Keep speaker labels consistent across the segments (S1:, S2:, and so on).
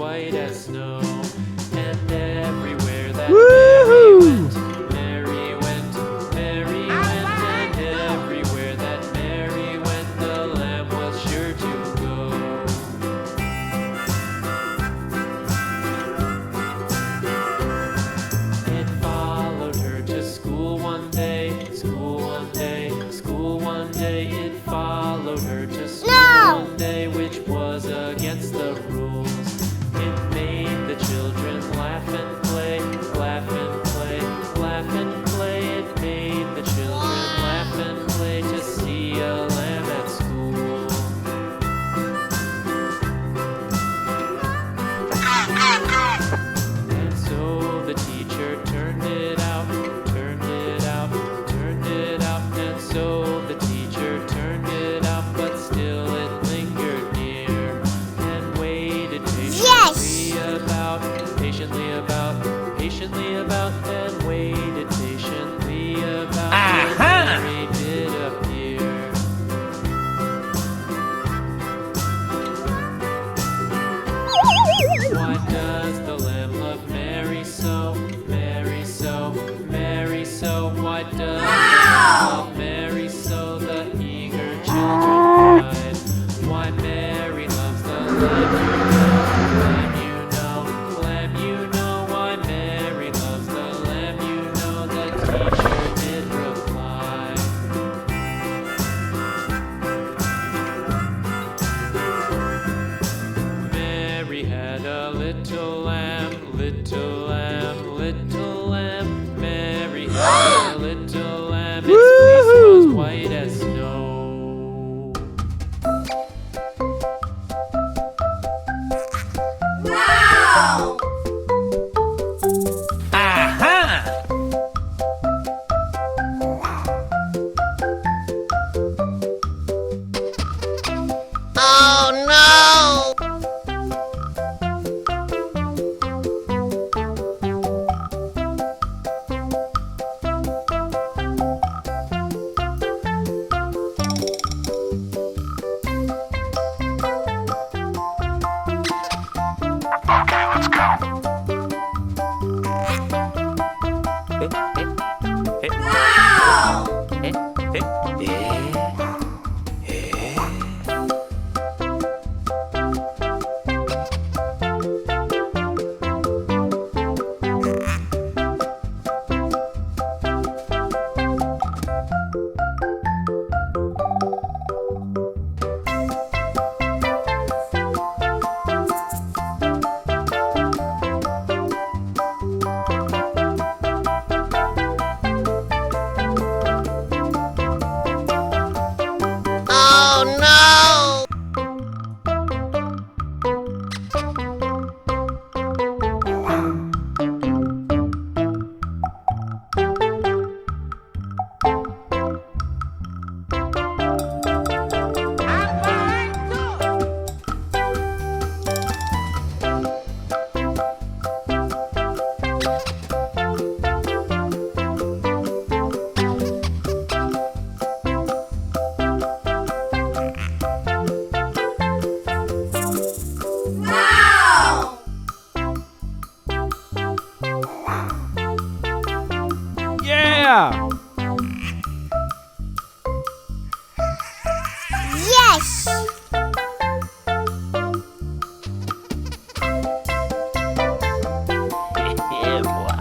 S1: white as snow. And everywhere that Mary went, Mary went, Mary went. And everywhere that Mary went, the lamb was sure to go. It followed her to school one day, school one day, school one day. It followed her to school one day, which was against the rules. It made the children laugh and play, laugh and play, laugh and play. It made the children laugh and play to see a lamb at school. And so the teacher turned it out, turned it out, turned it out. And so the teacher turned it out, but still it lingered near and waited patiently about, patiently about, patiently about, and waited patiently about till Mary did appear. Why does the lamb love Mary so, Mary so, Mary so? Why does the lamb love Mary so? The eager children cried. Why Mary loves the lamb, you know, lamb, you know. Why Mary loves the lamb, you know. The teacher did reply. Mary had a little lamb, little lamb, little lamb. Mary had a little lamb, its fleece was white as snow.
S2: Yes!
S1: Yeah, boy.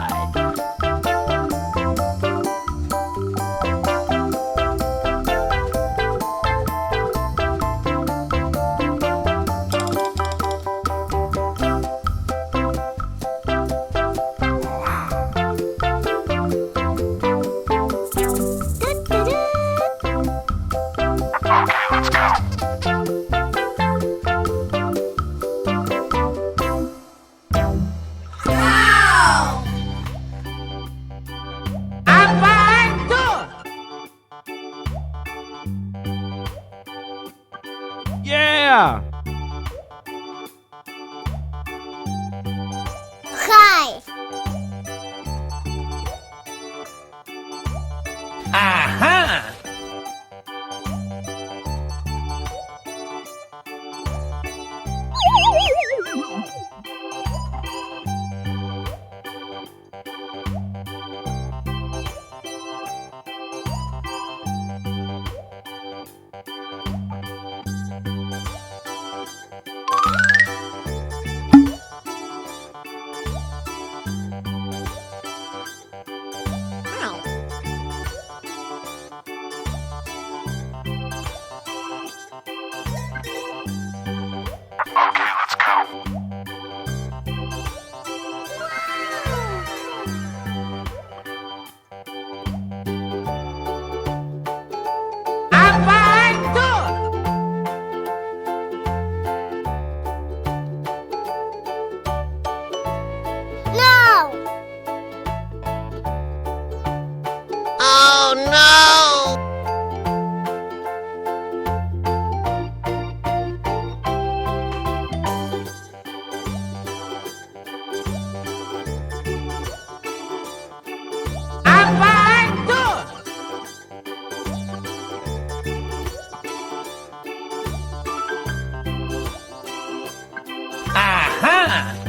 S3: Aha!